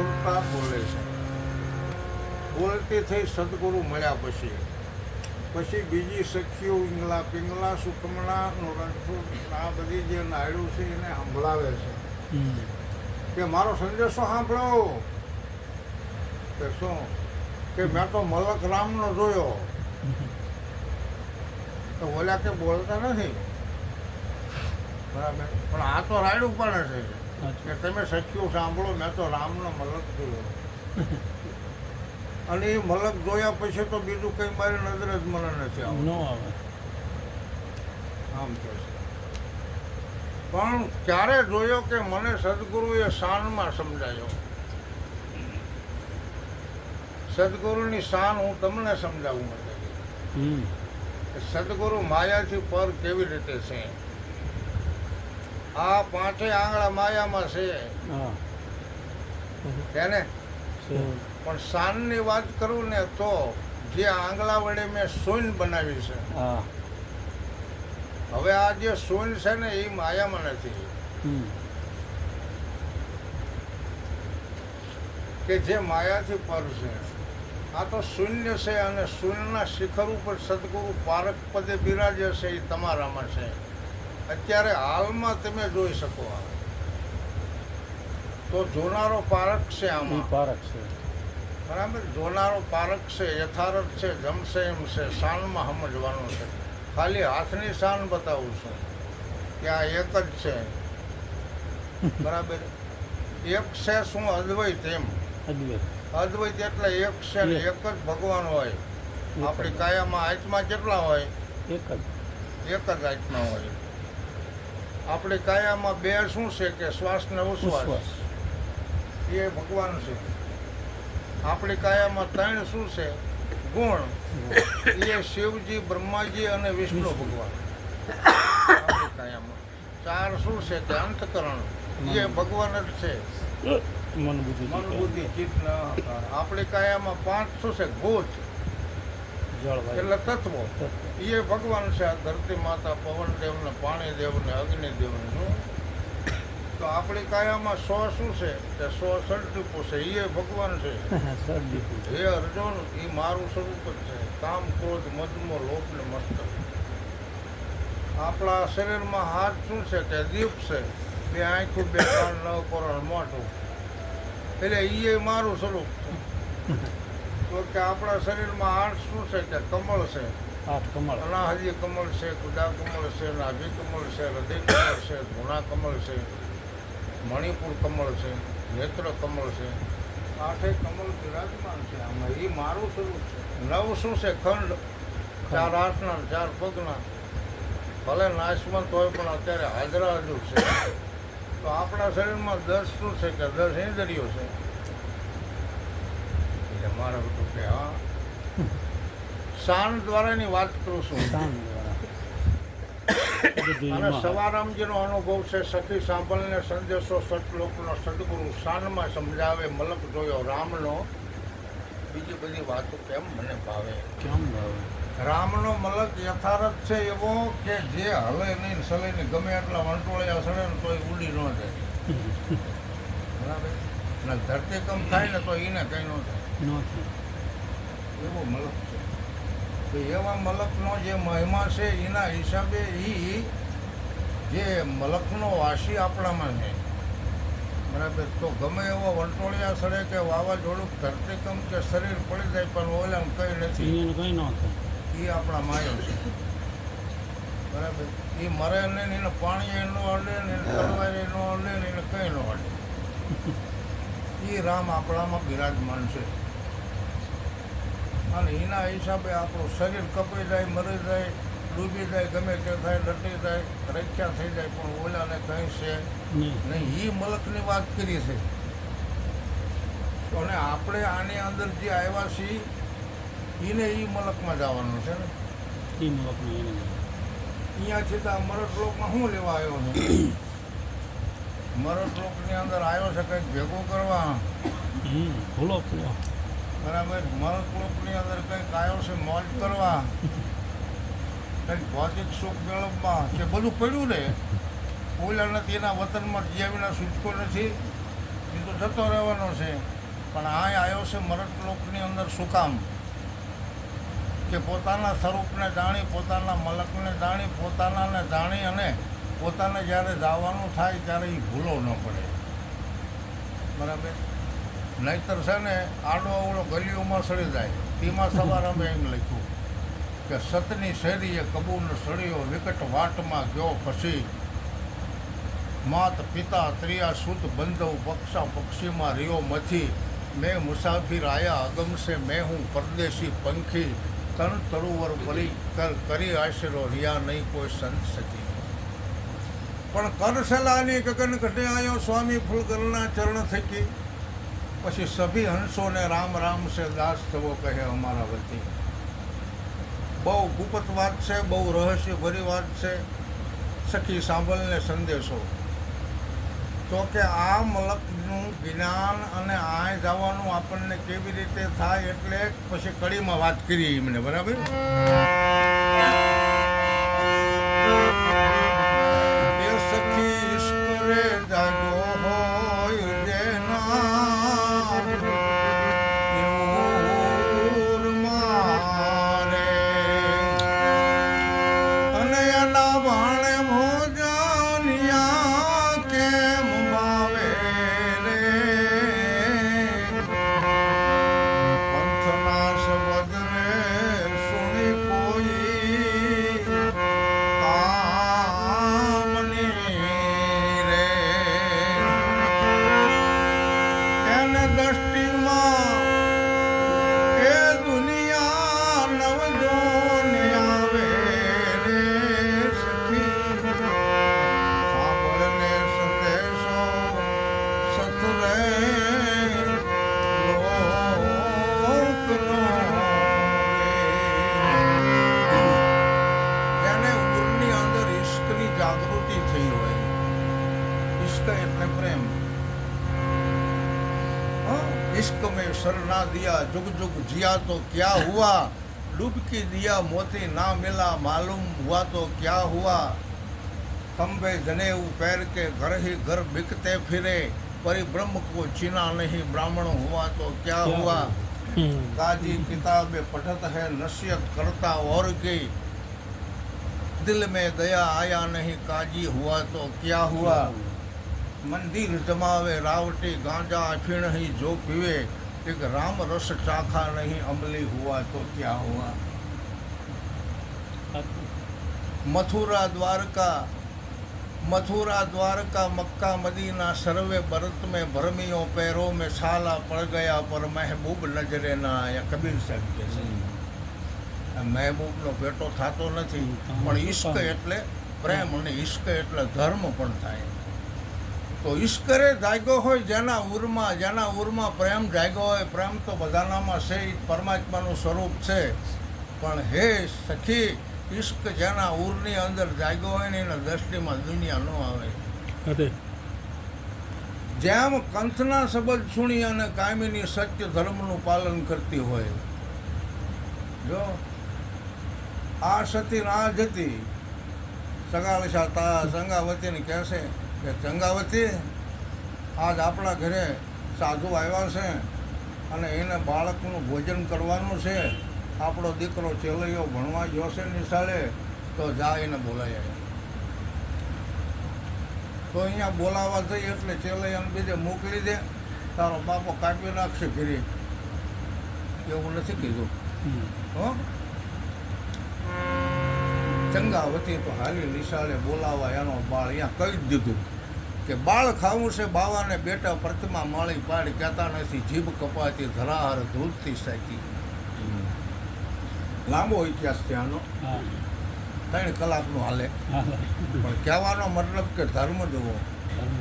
બોલતા બોલે છે. બોલતી થઈ સદગુરુ મળ્યા પછી બીજી સખીઓ ઈંગલા પિંગલા સુકમણાનું રણછોડ આ બધી જે નાયડું છે એને સંભળાવે છે કે મારો સંદેશો સાંભળો. કે શું કે મેં તો મલક રામનો જોયો. તો ઓલા કે બોલતા નથી બરાબર, પણ આ તો રાયડું પણ છે કે તમે સખીઓ સાંભળો મેં તો રામનો મલક જોયો. અને એ મલક જોયા પછી તો બીજું કંઈ મારી નજર જ મને નથી આવતું. આમ કે છે પણ ક્યારે જોયો કે મને સદગુરુએ શાનમાં સમજાયો. સદગુરુની શાન હું તમને સમજાવું માટે. સદગુરુ માયાથી પર કેવી રીતે છે. આ પાંચે આંગળા માયામાં છે ને, પણ શાનની વાત કરું ને તો જે આંગળા વડે મેં સોન બનાવી છે, હવે આ જે સોન છે ને એ માયામાં નથી. કે જે માયાથી પર છે આ તો શૂન્ય છે. અને શૂન્યના શિખર ઉપર સદગુરુ પારક પદે બિરાજે છે એ તમારામાં છે. અત્યારે હાલમાં તમે જોઈ શકો. તો જોનારો પારક છે, આમાં પારક છે બરાબર. જોનારો પારક છે, યથાર્થ છે, જમશે એમ છે. શાનમાં સમજવાનું છે. ખાલી હાથની શાન બતાવું છું કે આ એક જ છે બરાબર. એક છે શું અદ્વૈત એમ. અદ્વૈત એટલે એક છે ને એક જ ભગવાન હોય. આપણી કાયામાં આત્મા કેટલા હોય? એક જ આત્મા હોય. આપણી કાયામાં બે શું છે કે શ્વાસ ને ઉશ્વાસ, એ ભગવાન છે. આપણી કાયામાં ત્રણ શું છે ગુણ, એ શિવજી, બ્રહ્માજી અને વિષ્ણુ ભગવાન. આપણી કાયામાં ચાર શું છે કે અંતકરણ, એ ભગવાન જ છે. મન બુદ્ધિ ચિત્ત. આપણી કાયામાં પાંચ શું છે ભૂત એટલે તત્વો, એ ભગવાન છે. આ ધરતી માતા, પવન દેવ ને પાણી દેવ ને અગ્નિ દેવ ને. તો આપણી કાયામાં 100 શું છે કે 100 સળદીપો છે, એ ભગવાન છે. હે અર્જુન, એ મારું સ્વરૂપ જ છે. કામ ક્રોધ મદમો લોભ ને મસ્તક. આપણા શરીરમાં હાથ શું છે કે દીપ છે. બે આંખું, બે કાન, 9 કરોડ મોઢું, એટલે એ મારું સ્વરૂપ છે. તો કે આપણા શરીરમાં 8 શું છે કે કમળ છે. 8 કમળ. અનાહજી કમળ છે, કુદા કમળ છે, નાભી કમળ છે, હૃદય કમળ છે, ધૂણા કમળ છે, મણિપુર કમળ છે, નેત્ર કમળ છે. 8 કમળ વિરાજમાન છે આમાં. એ મારું સ્વરૂપ છે. 9 શું છે ખંડ, 4 હાથના 4 પગના. ભલે નાશવંત હોય પણ અત્યારે હાજરા હજુ છે. તો આપણા શરીરમાં 10 શું છે કે 10 ઇન્દ્રિયો છે. એટલે મારા બધું કે હા શાન દ્વારાની વાત કરું છું. અને સવારામજીનો અનુભવ છે. સખી સાંભળને સંદેશો સતલોકનો સદગુરુ શાનમાં સમજાવે. મલક જોયો રામનો, બીજી બધી વાતો કેમ મને ભાવે. રામનો મલક યથાર્થ છે એવો કે જે હલે નહીં સલે નહીં, ગમે એટલા વંટોળિયા સડે ને તો એ ઉડી ન જાય બરાબર. ને ધરતીકંપ થાય ને તો એને કંઈ ન થાય. એવો મલક છે. તો એવા મલકનો જે મહિમા છે એના હિસાબે એ જે મલકનો વાસી આપણામાં છે બરાબર. તો ગમે એવો વંટોળિયા સડે કે વાવાઝોડું, ધરતીકંપ કે શરીર પડી જાય પણ ઓલા કંઈ નથી, કંઈ ન થાય. એ આપણા માયો છે બરાબર. એ મરે નહીં, એને પાણી ન અડે ને, એને તલવારે ન અડે ને, એને કંઈ ન અડે. એ રામ આપણામાં બિરાજમાન છે. અને એના હિસાબે આપણું શરીર કપાઈ જાય, મરી જાય, ડૂબી જાય, ગમે તે થાય, ડટી જાય, રખ્યા થઈ જાય, પણ ઓલાને કંઈ છે નહીં. એ મલકની વાત કરી છે. અને આપણે આની અંદર જે આવ્યા છીએ એને એ મલકમાં જવાનું છે ને. અહીંયાથી તો મરદ લોકમાં શું લેવા આવ્યો છે? મરદ લોકની અંદર આવ્યો છે કંઈક ભેગું કરવા. બરાબર. મરદ લોકની અંદર કંઈક આવ્યો છે મોજ કરવા, કંઈક ભૌતિક સુખ મેળવવા કે બધું પડ્યું ને. ઓલા નથી એના વતનમાં જ્યાં વિના છૂટકો નથી. એ તો જતો રહેવાનો છે, પણ આ આવ્યો છે મરતલોકની અંદર શું કામ? કે પોતાના સ્વરૂપને જાણી, પોતાના મલકને જાણી, પોતાનાને જાણી અને પોતાને જ્યારે જવાનું થાય ત્યારે એ ભૂલો ન પડે. બરાબર? નહીતર છે ને આડો અવળો ગલીઓમાં સડી જાય. તેમાં સવાર અમે એમ લખ્યું કે સતની શેરીએ કબૂલ સળિયો વિકટ વાટમાં ગયો પછી, માત પિતા ત્રિયા સુત બંધવ પક્ષા પક્ષીમાં રહ્યો મથી, મેં મુસાફિર આયા અગમશે મેં હું પરદેશી પંખી, તન તરુવર પરી કરી આશરો રિયા નહીં કોઈ સંત સખી. પણ કરસલાની ગગન ઘટે આવ્યો સ્વામી ફૂલગરના ચરણ થકી, પછી સભી હંસોને રામ રામ સે દાસ થવો કહે અમારા વતી. બહુ ગુપ્ત વાત છે, બહુ રહસ્યભરી વાત છે. સખી સાંભળને સંદેશો તો કે આ મલકનું જ્ઞાન અને આ જવાનું આપણને કેવી રીતે થાય એટલે પછી કડીમાં વાત કરીએ એમને. બરાબર? એ સખી ઈશ્વરે જાગો હોય જેના મારે અને એના ભાણે ભોજનિયા કેમ ભાવે રે, પંથના શબ્દ રે સુણી કોઈ કામની રે, એને દ્રષ્ટિમાં એ દુનિયા નવજોને આવે રે સખી. સાંભળને સંદેશો સતરે લોકનો એને ઉરની અંદર ઈશ્કની જાગૃતિ થઈ હોય. ઈશ્ક એટલે પ્રેમ. इश्क में शरणा दिया जुग जुग जिया तो क्या हुआ, डुबकी दिया मोती ना मिला मालूम हुआ तो क्या हुआ, खंबे जनेऊ पैर के घर ही घर बिकते फिरे, परिब्रह्म को चीना नहीं ब्राह्मण हुआ तो क्या हुआ, काजी किताबें पढ़त है नसीहत करता और की, दिल में दया आया नहीं काजी हुआ तो क्या हुआ, मंदिर जमावे रावटी गांजा अफीण ही जो पीवे, एक राम रस चाखा नहीं अमली हुआ तो क्या हुआ, मथुरा द्वारका मक्का मदीना सर्वे बरत में भरमियों पैरों में छाला पड़ गया पर महबूब नजरे ना आया. कबीर साहब કહે છે મહેબૂબનો ભેટો થતો નથી, પણ ઈશ્ક એટલે પ્રેમ અને ઈશ્ક એટલે ધર્મ પણ થાય. તો ઈશ્કરે જાગ્યો હોય જેના ઉરમાં પ્રેમ જાગ્યો હોય. પ્રેમ તો બધાનામાં છે, એ પરમાત્માનું સ્વરૂપ છે. પણ હે સખી, ઈશ્ક જેના ઉરની અંદર જાગ્યો હોય ને એના દ્રષ્ટિમાં દુનિયા ન આવે. જેમ કંથના શબ્દ સુણી અને કાયમીની સત્ય ધર્મનું પાલન કરતી હોય. જો આ સતી ના જતી સંગાવતીને કહેશે કે ચંગાવતી, આજ આપણા ઘરે સાધુ આવ્યા છે અને એને બાળકનું ભોજન કરવાનું છે. આપણો દીકરો ચેલૈયો ભણવા ગયો છે નિશાળે, તો જા એને બોલાવી આવે. તો અહીંયા બોલાવવા જઈએ એટલે ચેલૈયાને બીજે મોકલી દે, તારો બાપો કાપી નાખશે ઘરે. એવું નથી કીધું. હો, ચંગાવતી તો હાલી નિશાળે બોલાવવા એનો બાળ અહીંયા કહી જ દીધું કે બાળ ખાવું છે બાવાને બેટા પ્રતિમા માળી પાડી, કહેતા નથી જીભ કપાતી ધરાહર ધૂળથી સાચી. લાંબો ઇતિહાસ છે આનો, 3 કલાકનો હાલે. પણ કહેવાનો મતલબ કે ધર્મ જોવો,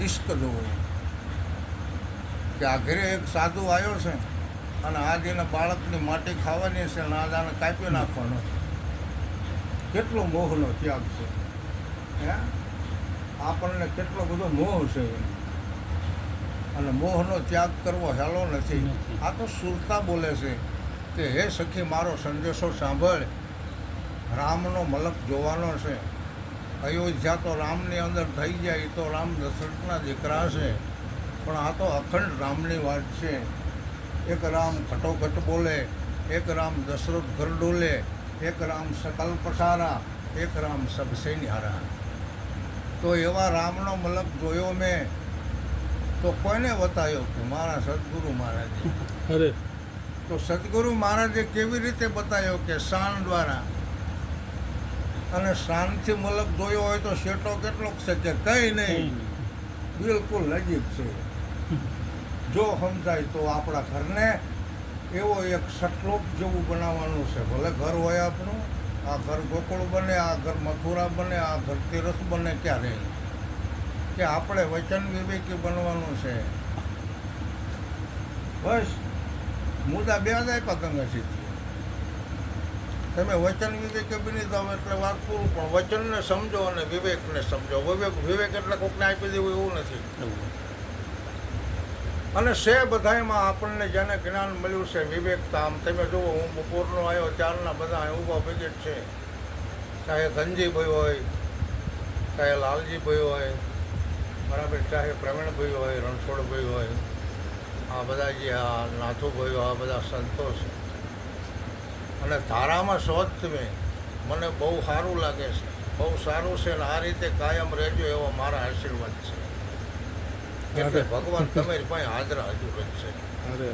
ઈશ્ક જોવો. કે આ ઘરે એક સાધુ આવ્યો છે અને આજ એને બાળકની માટી ખાવાની છે અને આજ આને કાપી નાખવાનો. કેટલો મોહનો ત્યાગ છે. હે, આપણને કેટલો બધો મોહ છે અને મોહનો ત્યાગ કરવો હેલો નથી. આ તો સુરતા બોલે છે કે હે સખી, મારો સંદેશો સાંભળ, રામનો મલક જોવાનો છે. અયોધ્યા તો રામની અંદર થઈ જાય, તો રામ દશરથના દીકરા છે. પણ આ તો અખંડ રામની વાત છે. એક રામ ઘટોઘટ બોલે, એક રામ દશરથ ઘર ડોલે, એક રામ સકલ પસારા, એક રામ સબ સે ન્યારા. તો એવા રામનો મલક જોયો મેં તો કોઈને બતાવ્યો કે મારા સદગુરુ મહારાજે. અરે તો સદગુરુ મહારાજે કેવી રીતે બતાવ્યો કે શાન દ્વારા. અને શાનથી મલક જોયો હોય તો શેટો કેટલોક છે કે કંઈ નહીં, બિલકુલ નજીક છે. જો સમજાય તો આપણા ઘરને એવો એક સટલોપ જેવું બનાવવાનું છે. ભલે ઘર હોય આપણું, આ ઘર ગોકુળ બને, આ ઘર મથુરા બને, આ ઘર તીરથ બને, ક્યારે કે આપણે વચન વિવેકી બનવાનું છે. બસ મુદ્દા બે જ આપ્યા ગંગાજીથી. તમે વચન વિવેકી બની જાઓ એટલે વાત પૂરું. પણ વચનને સમજો અને વિવેકને સમજો. વિવેક એટલે કોકને આપી દેવું એવું નથી. અને છે બધામાં આપણને જેને જ્ઞાન મળ્યું છે વિવેકતા. આમ તમે જુઓ, હું બપોરનો આવ્યો ત્યારના બધા ઊભા ભેગી જ છે. ચાહે ધનજીભાઈ હોય, ચાહે લાલજીભાઈ હોય, બરાબર, ચાહે પ્રવીણભાઈ હોય, રણછોડભાઈ હોય, આ બધા જે આ નાથુભાઈ, આ બધા સંતો છે. અને ધારામાં શોધ તમે, મને બહુ સારું લાગે છે, બહુ સારું છે. અને આ રીતે કાયમ રહેજો એવો મારા આશીર્વાદ છે. એટલે ભગવાન તમારી પાસે હાજર હજુ છે.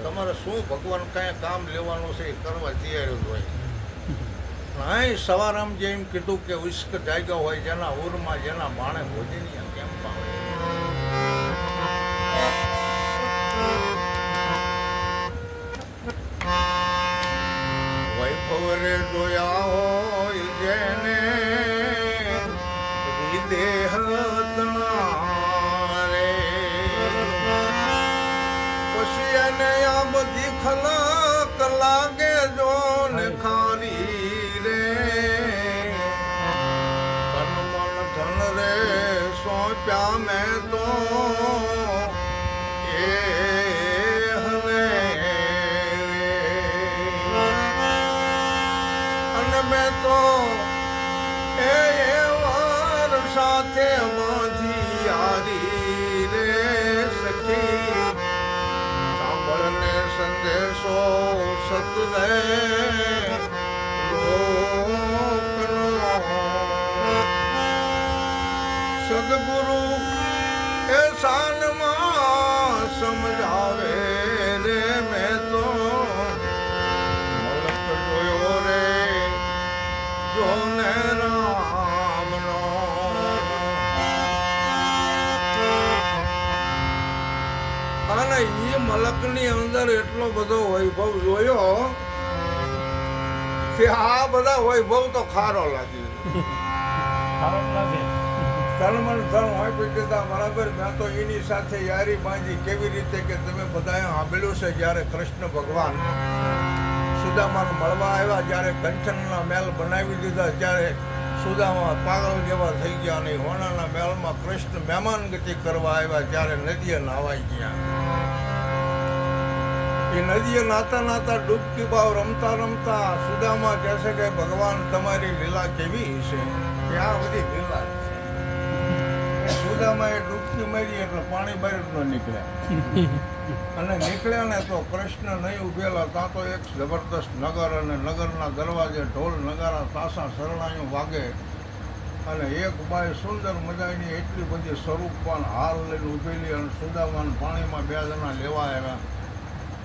તમારે શું ભગવાન કાંઈ કામ લેવાનું છે એ કરવા તૈયાર જ હોય. અહીં સવારામ જેમ કીધું કે ઉશ્ક જાગ્યા હોય જેના ઉરમાં, જેના બાણે ભોજનિયા કેમ પાવે. વૈભવ રે જોયા હોય જેને વિદેહ આ બધી ખલક લાગે જો ને ખારી રે. તન મન ધન રે સોંપ્યા મેં તો એ હને. અને મેં તો એ વાર સાથે બાંધી યારી રે સખી. સંદેશો સતરે લોકનો સદગુરુ એ શાનમાં સમજાવે રે. મેં તો મલક જોયો રે જોને રામનો. અને એ મલકની અંદર એટલો બધો વૈભવ જોયો કે આ બધા વૈભવ તો ખારો લાગે. ધર્મન ધર્મ હોય દીધા બરાબર. મેં તો એની સાથે યારી બાંધી. કેવી રીતે કે તમે બધાએ સાંભળ્યું છે જ્યારે કૃષ્ણ ભગવાન સુદામાને મળવા આવ્યા, જ્યારે કંચનના મહેલ બનાવી દીધા, ત્યારે સુદામા પાગલ જેવા થઈ ગયા. અને હોનાના મહેલમાં કૃષ્ણ મહેમાન ગતિ કરવા આવ્યા, ત્યારે નદીએ નાવાઈ ગયા. એ નદીએ નાતા નાતા ડૂબકી ભાવ રમતા રમતા સુદામા કહે છે કે ભગવાન તમારી લીલા કેવી છે, કે આ બધી લીલા છે. સુદામા એ ડૂબકી મારી એટલે પાણી બહાર ન નીકળ્યા. અને નીકળ્યા ને તો કૃષ્ણ નહીં ઉભેલા. ત્યાં તો એક જબરદસ્ત નગર, અને નગરના દરવાજે ઢોલ નગારા તાસા શરણાઈઓ વાગે. અને એક બાઈ સુંદર મજાની એટલી બધી સ્વરૂપવાન હાર લઈને ઉભેલી. અને સુદામાને પાણીમાં બે જણા લેવા આવ્યા.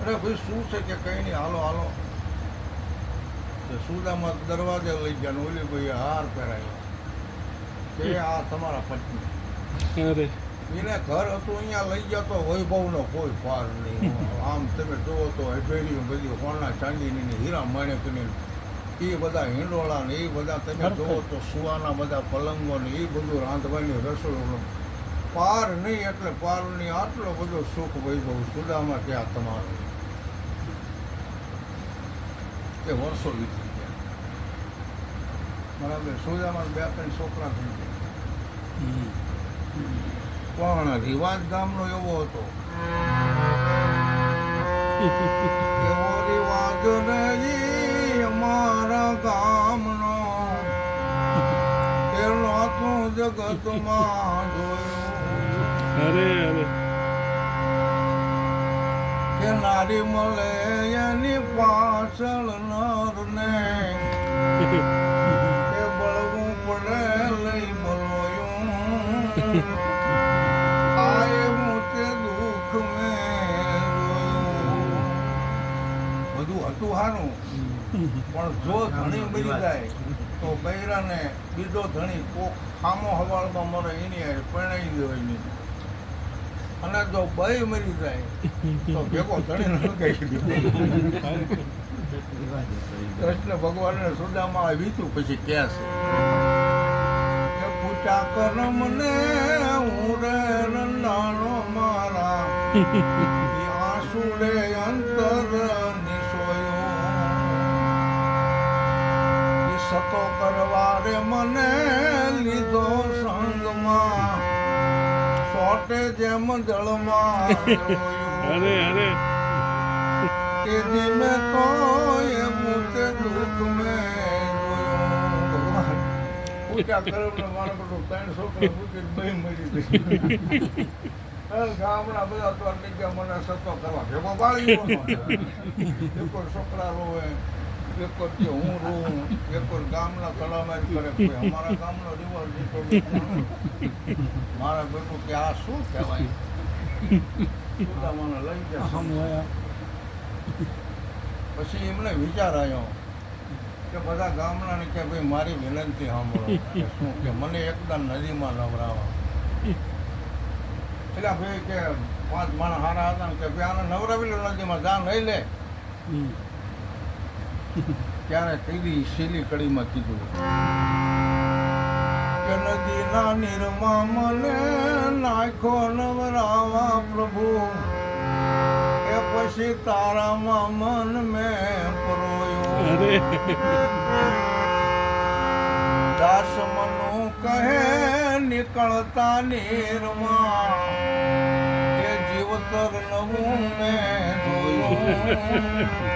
અરે ભાઈ શું છે કે કંઈ નહીં, હાલો હાલો. સુદામા દરવાજે લઈ ગયા ને ઓલી ભાઈએ હાર પહેરાયો કે આ તમારા પત્ની. એને ઘર હતું અહીંયા લઈ ગયા તો વૈભવનો કોઈ પાર નહીં. આમ તમે જુઓ તો હવેલીઓ બધી સોના ચાંદીની, હીરા માણેકની, એ બધા હિંડોળા ને એ બધા તમે જુઓ તો સુવાના બધા પલંગો ને એ બધું રાંધવાની રસોઈ પાર નહીં. એટલે પારની આટલો બધો સુખ વૈભવ સુદામા ત્યાં તમારો કે વર્ષો વીતી ગયા. બરાબર. સુદામા બે ત્રણ છોકરા થઈ ગયા. પણ રિવાજ ગામનો એવો હતો, એવો રિવાજ નહીં અમારા ગામનો, એનો તું જગતમાં જોયો. કે નારી મળે એની પાછળ નરને એ બળવું પડે લઈ બળોયું આય મોતે દુઃખ મેં રોયું. બધું હતું હારું, પણ જો ધણી મરી જાય તો બૈરાને બીજો ધણી કોક ખામો હવાળમાં મરે એની હારે પરણાઈ દેવાય નહીં. અને જો બઈ મરી જાય તો ભેગો ધણી નલગાઈ દે. કૃષ્ણ ભગવાનને સુદામાં વીતું પછી કહે છે પૂછા કરમ ને હું રે રંડાણો મારા આંસુડે અંતર નિસોયો સતો કરવારે મને લીધો સંગમાં સોટે જેમ જળમાં અરે અરે કે જીમે તો એ મુતે દુઃખ મેં જોયું. ભગવાન પૂછા કરમ ને મારા બધું 3 છોકરા મૂકીને બઈ મરી ગઈ. ગામડા બધા તો ગયા મને સતો કરવા ભેગો બાળી એક છોકરા રોવે, એક કે હું રોઉં, એક ગામના કલામાર કરે, કોઈ અમારા ગામનો રિવોલ્વ દીકરો મારા બેટું કે આ શું કહેવાય. સુદામાને લઈ જાય. પછી એમને વિચાર આવ્યો કે બધા ગામડાને કે ભાઈ મારી વિનંતી સાંભળો કે શું કે મને એકદમ નદીમાં નવરાવા. એટલે ભાઈ કે 5 માણસ હારા હતા ને કે ભાઈ આને નવરાવી લો નદીમાં જા લઈ લે. ત્યારે કીધી શીલી કડીમાં કીધું કે નદીના નીરમાં મને નાખો નવરાવા પ્રભુ, એ પછી તારામાં મન મેં પરોયું. દાસ મનુ કહે નીકળતા નીરમાં એ જીવતર નવું મેં જોયું.